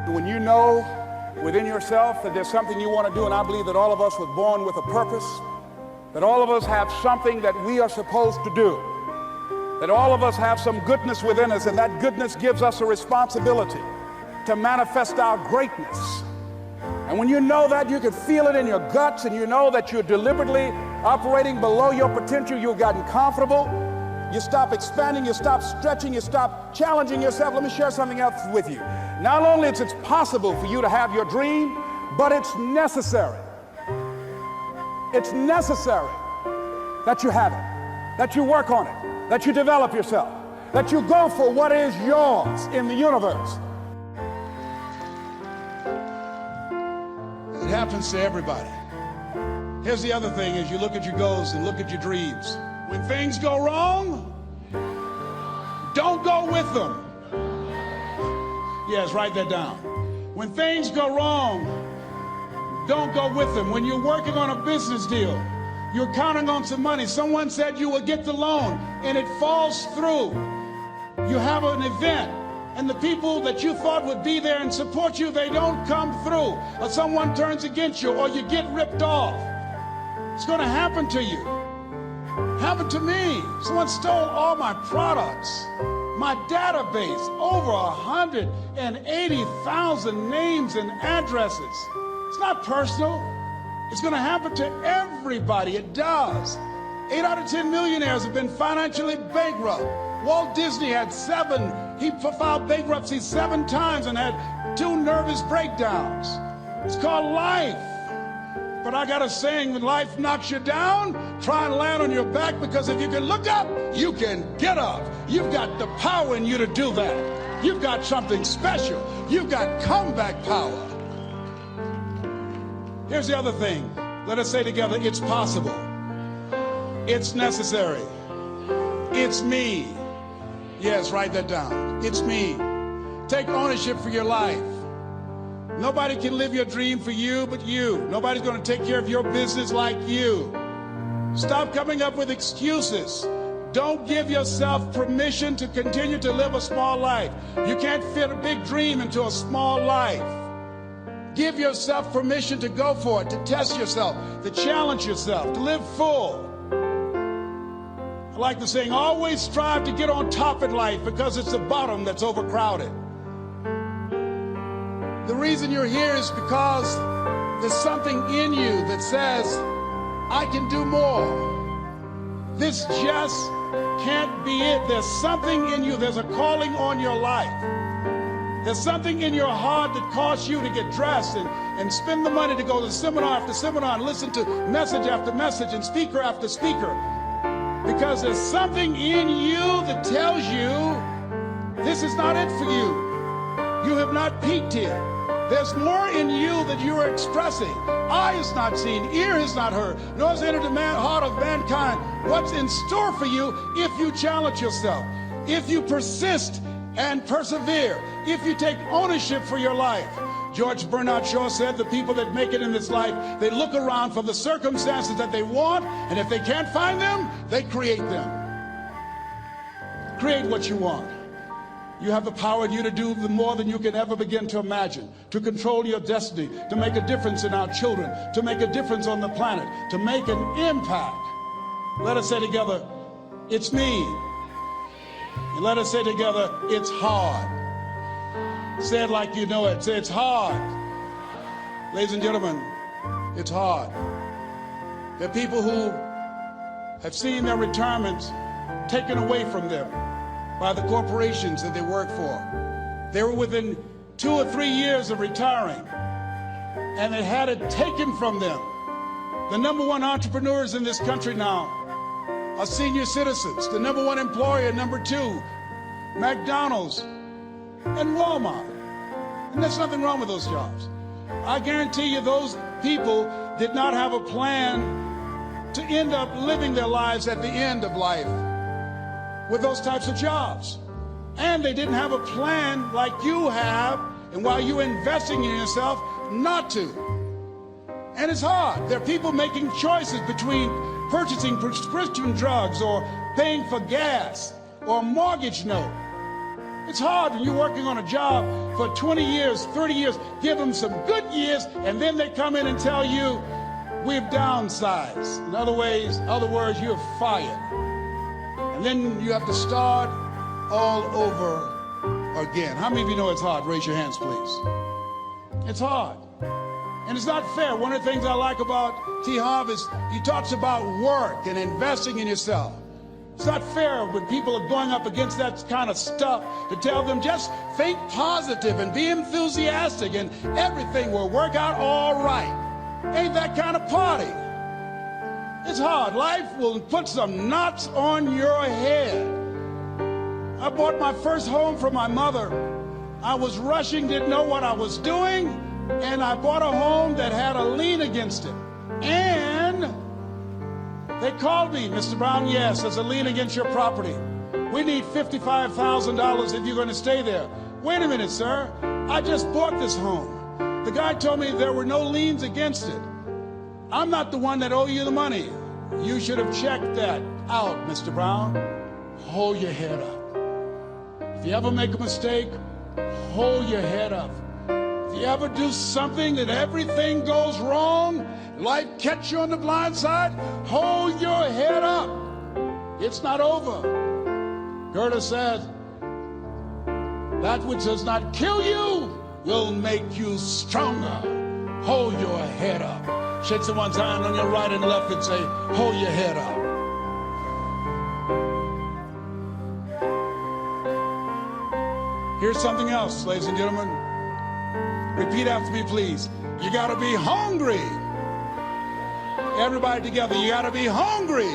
When you know within yourself that there's something you want to do, and I believe that all of us were born with a purpose, that all of us have something that we are supposed to do, that all of us have some goodness within us, and that goodness gives us a responsibility to manifest our greatness. And when you know that, you can feel it in your guts, and you know that you're deliberately operating below your potential. You've gotten comfortable. You stop expanding, you stop stretching, you stop challenging yourself. Let me share something else with you. Not only is it possible for you to have your dream, but it's necessary. It's necessary that you have it, that you work on it, that you develop yourself, that you go for what is yours in the universe. It happens to everybody. Here's the other thing: as you look at your goals and look at your dreams, when things go wrong, don't go with them. Yes, write that down. When things go wrong, don't go with them. When you're working on a business deal, you're counting on some money. Someone said you will get the loan, and it falls through. You have an event, and the people that you thought would be there and support you, they don't come through. Or someone turns against you, or you get ripped off. It's going to happen to you. Happened to me. Someone stole all my products, my database, over 180,000 names and addresses. It's not personal. It's going to happen to everybody. It does. 8 out of 10 millionaires have been financially bankrupt. Walt Disney had 7. He filed bankruptcy 7 times and had 2 nervous breakdowns. It's called life. But I got a saying: when life knocks you down, try and land on your back, because if you can look up, you can get up. You've got the power in you to do that. You've got something special. You've got comeback power. Here's the other thing. Let us say together: it's possible. It's necessary. It's me. Yes, write that down. It's me. Take ownership for your life. Nobody can live your dream for you but you. Nobody's going to take care of your business like you. Stop coming up with excuses. Don't give yourself permission to continue to live a small life. You can't fit a big dream into a small life. Give yourself permission to go for it, to test yourself, to challenge yourself, to live full. I like the saying: always strive to get on top in life, because it's the bottom that's overcrowded. The reason you're here is because there's something in you that says, I can do more. This just can't be it. There's something in you. There's a calling on your life. There's something in your heart that caused you to get dressed and spend the money to go to seminar after seminar and listen to message after message and speaker after speaker. Because there's something in you that tells you this is not it for you. You have not peaked here. There's more in you that you are expressing. Eye has not seen, ear has not heard, nor has entered the heart of mankind what's in store for you if you challenge yourself, if you persist and persevere, if you take ownership for your life. George Bernard Shaw said the people that make it in this life, they look around for the circumstances that they want, and if they can't find them, they create them. Create what you want. You have the power in you to do more than you can ever begin to imagine, to control your destiny, to make a difference in our children, to make a difference on the planet, to make an impact. Let us say together, it's me. And let us say together, it's hard. Say it like you know it. Say, it's hard. Ladies and gentlemen, it's hard. There are people who have seen their retirements taken away from them by the corporations that they work for. They were within 2 or 3 years of retiring, and they had it taken from them. The #1 entrepreneurs in this country now are senior citizens. The #1 employer, #2, McDonald's and Walmart. And there's nothing wrong with those jobs. I guarantee you those people did not have a plan to end up living their lives at the end of life with those types of jobs. And they didn't have a plan like you have, and while you're investing in yourself, not to. And it's hard. There are people making choices between purchasing prescription drugs or paying for gas or a mortgage note. It's hard when you're working on a job for 20 years, 30 years, give them some good years, and then they come in and tell you, we've downsized. In other words, you're fired. And then you have to start all over again. How many of you know it's hard? Raise your hands, please. It's hard. And it's not fair. One of the things I like about T. Harv is he talks about work and investing in yourself. It's not fair when people are going up against that kind of stuff to tell them just think positive and be enthusiastic and everything will work out all right. Ain't that kind of party. It's hard. Life will put some knots on your head. I bought my first home for my mother. I was rushing, didn't know what I was doing, and I bought a home that had a lien against it. And they called me, Mr. Brown, yes, there's a lien against your property. We need $55,000 if you're going to stay there. Wait a minute, sir. I just bought this home. The guy told me there were no liens against it. I'm not the one that owe you the money. You should have checked that out, Mr. Brown. Hold your head up. If you ever make a mistake, hold your head up. If you ever do something that everything goes wrong, life catch you on the blind side, hold your head up. It's not over. Goethe said, that which does not kill you will make you stronger. Hold your head up. Shake someone's hand on your right and left and say, hold your head up. Here's something else, ladies and gentlemen. Repeat after me, please. You gotta be hungry. Everybody together, you gotta be hungry.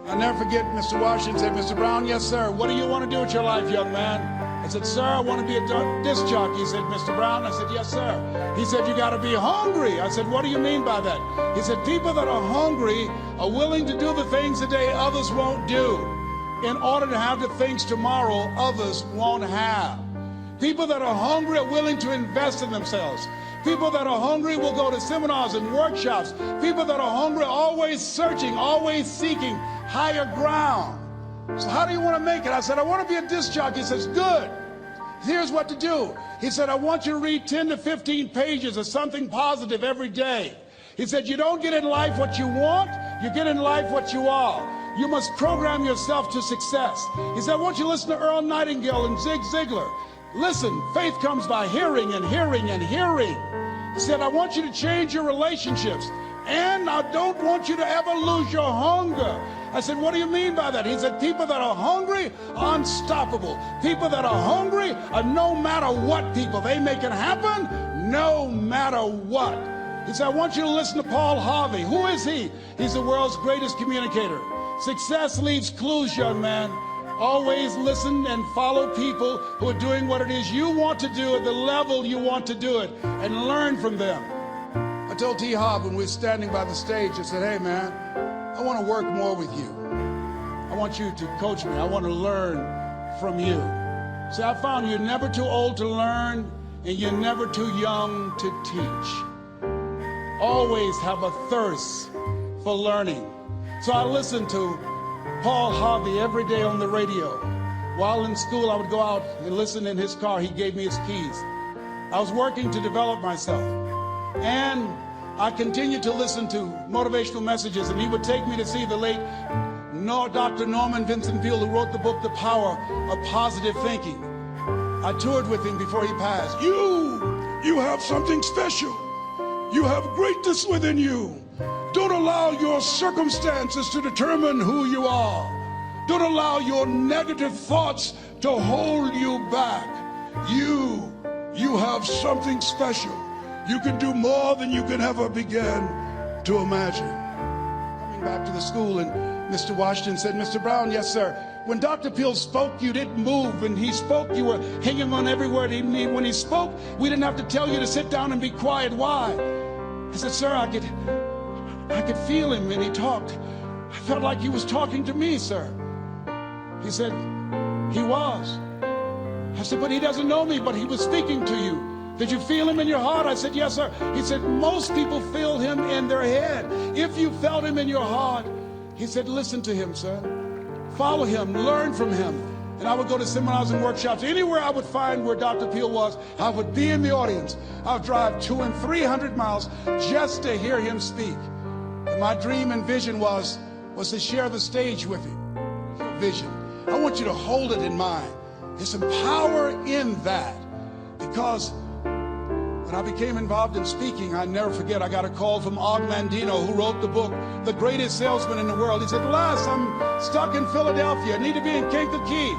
I'll never forget Mr. Washington said, Mr. Brown, yes, sir. What do you want to do with your life, young man? I said, sir, I want to be a disc jockey. He said, Mr. Brown? I said, yes, sir. He said, you got to be hungry. I said, what do you mean by that? He said, people that are hungry are willing to do the things today others won't do in order to have the things tomorrow others won't have. People that are hungry are willing to invest in themselves. People that are hungry will go to seminars and workshops. People that are hungry are always searching, always seeking higher ground. So how do you want to make it? I said, I want to be a disc jockey. He says, good. Here's what to do. He said, I want you to read 10 to 15 pages of something positive every day. He said, you don't get in life what you want, you get in life what you are. You must program yourself to success. He said, I want you to listen to Earl Nightingale and Zig Ziglar. Listen, faith comes by hearing and hearing and hearing. He said, I want you to change your relationships. And I don't want you to ever lose your hunger. I said, what do you mean by that? He said, people that are hungry are unstoppable. People that are hungry are no matter what people. They make it happen no matter what. He said, I want you to listen to Paul Harvey. Who is he? He's the world's greatest communicator. Success leaves clues, young man. Always listen and follow people who are doing what it is you want to do at the level you want to do it and learn from them. I told T. Harv when we were standing by the stage, I said, hey man, I want to work more with you. I want you to coach me. I want to learn from you. See, I found you're never too old to learn and you're never too young to teach. Always have a thirst for learning. So I listened to Paul Harvey every day on the radio. While in school, I would go out and listen in his car. He gave me his keys. I was working to develop myself. And I continued to listen to motivational messages, and he would take me to see the late Dr. Norman Vincent Peale, who wrote the book, The Power of Positive Thinking. I toured with him before he passed. You have something special. You have greatness within you. Don't allow your circumstances to determine who you are. Don't allow your negative thoughts to hold you back. You have something special. You can do more than you can ever begin to imagine. Coming back to the school, and Mr. Washington said, Mr. Brown, yes, sir. When Dr. Peale spoke, you didn't move. When he spoke, you were hanging on every word. When he spoke, we didn't have to tell you to sit down and be quiet. Why? I said, sir, I could feel him when he talked. I felt like he was talking to me, sir. He said, he was. I said, but he doesn't know me, but he was speaking to you. Did you feel him in your heart? I said, yes, sir. He said, most people feel him in their head. If you felt him in your heart, he said, listen to him, sir. Follow him, learn from him. And I would go to seminars and workshops. Anywhere I would find where Dr. Peale was, I would be in the audience. I would drive 200 and 300 miles just to hear him speak. And my dream and vision was to share the stage with him. Your vision. I want you to hold it in mind. There's some power in that. Because when I became involved in speaking, I never forget, I got a call from Og Mandino, who wrote the book, The Greatest Salesman in the World. He said, Les, I'm stuck in Philadelphia. I need to be in Kankakee.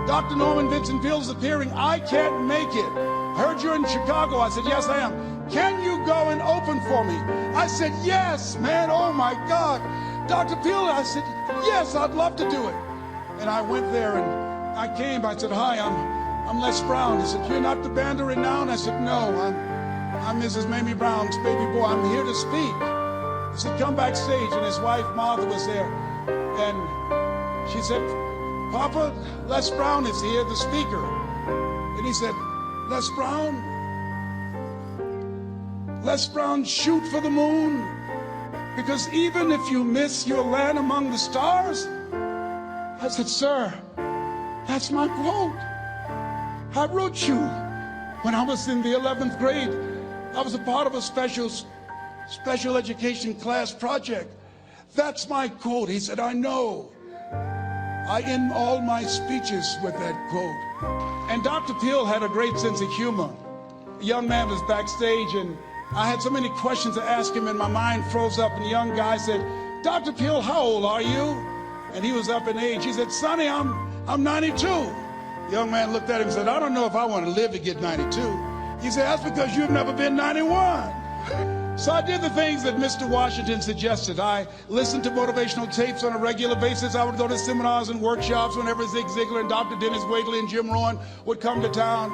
Dr. Norman Vincent Peale is appearing. I can't make it. I heard you're in Chicago. I said, yes, I am. Can you go and open for me? I said, yes, man. Oh, my God. Dr. Peale, I said, yes, I'd love to do it. And I went there and I came. I said, hi, I'm Les Brown. He said, you're not the band of renown? I said, no, I'm Mrs. Mamie Brown's baby boy. I'm here to speak. He said, come backstage. And his wife, Martha, was there. And she said, Papa, Les Brown is here, the speaker. And he said, Les Brown, shoot for the moon. Because even if you miss, you'll land among the stars. I said, sir, that's my quote. I wrote you when I was in the 11th grade. I was a part of a special education class project. That's my quote. He said, I know. I end all my speeches with that quote. And Dr. Peale had a great sense of humor. A young man was backstage, and I had so many questions to ask him, and my mind froze up. And the young guy said, Dr. Peale, how old are you? And he was up in age. He said, Sonny, I'm 92. The young man looked at him and said, I don't know if I want to live to get 92. He said, that's because you've never been 91. So I did the things that Mr. Washington suggested. I listened to motivational tapes on a regular basis. I would go to seminars and workshops whenever Zig Ziglar and Dr. Dennis Waitley and Jim Rohn would come to town.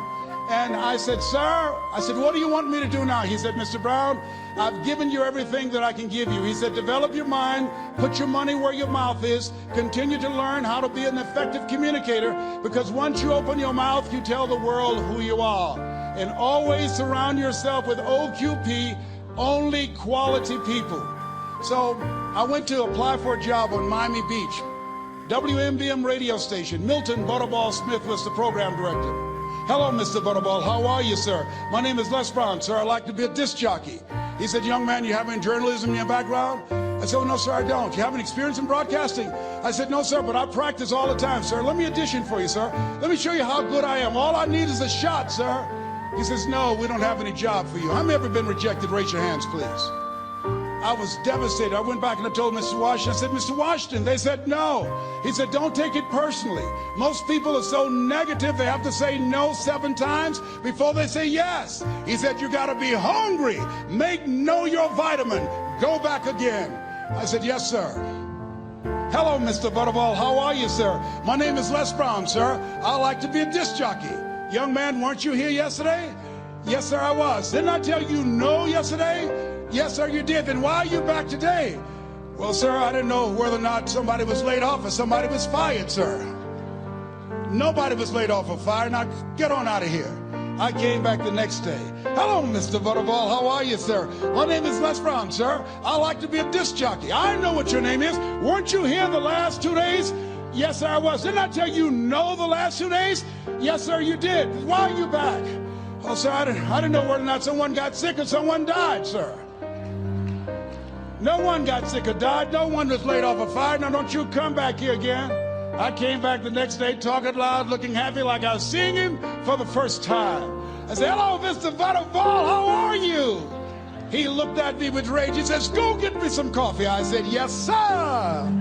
And I said, sir, what do you want me to do now? He said, Mr. Brown, I've given you everything that I can give you. He said, develop your mind, put your money where your mouth is, continue to learn how to be an effective communicator, because once you open your mouth, you tell the world who you are. And always surround yourself with OQP, only quality people. So I went to apply for a job on Miami Beach, WMBM radio station. Milton Butterball Smith was the program director. Hello, Mr. Butterball. How are you, sir? My name is Les Brown, sir. I'd like to be a disc jockey. He said, young man, you have any journalism in your background? I said, oh, no, sir, I don't. You have any experience in broadcasting? I said, no, sir, but I practice all the time, sir. Let me audition for you, sir. Let me show you how good I am. All I need is a shot, sir. He says, no, we don't have any job for you. How many ever been rejected? Raise your hands, please. I was devastated. I went back and I told Mr. Washington, I said, Mr. Washington, they said no. He said, don't take it personally. Most people are so negative, they have to say no 7 times before they say yes. He said, you got to be hungry. Know your vitamin. Go back again. I said, yes, sir. Hello, Mr. Butterball. How are you, sir? My name is Les Brown, sir. I like to be a disc jockey. Young man, weren't you here yesterday? Yes, sir, I was. Didn't I tell you no yesterday? Yes, sir, you did. Then why are you back today? Well, sir, I didn't know whether or not somebody was laid off or somebody was fired, sir. Nobody was laid off or fired. Now, get on out of here. I came back the next day. Hello, Mr. Butterball. How are you, sir? My name is Les Brown, sir. I like to be a disc jockey. I know what your name is. Weren't you here the last 2 days? Yes, sir, I was. Didn't I tell you no the last 2 days? Yes, sir, you did. Why are you back? Oh, sir, I didn't know whether or not someone got sick or someone died, sir. No one got sick or died. No one was laid off or fired. Now, don't you come back here again. I came back the next day talking loud, looking happy like I was seeing him for the first time. I said, hello, Mr. Butterball, how are you? He looked at me with rage. He says, go get me some coffee. I said, yes, sir.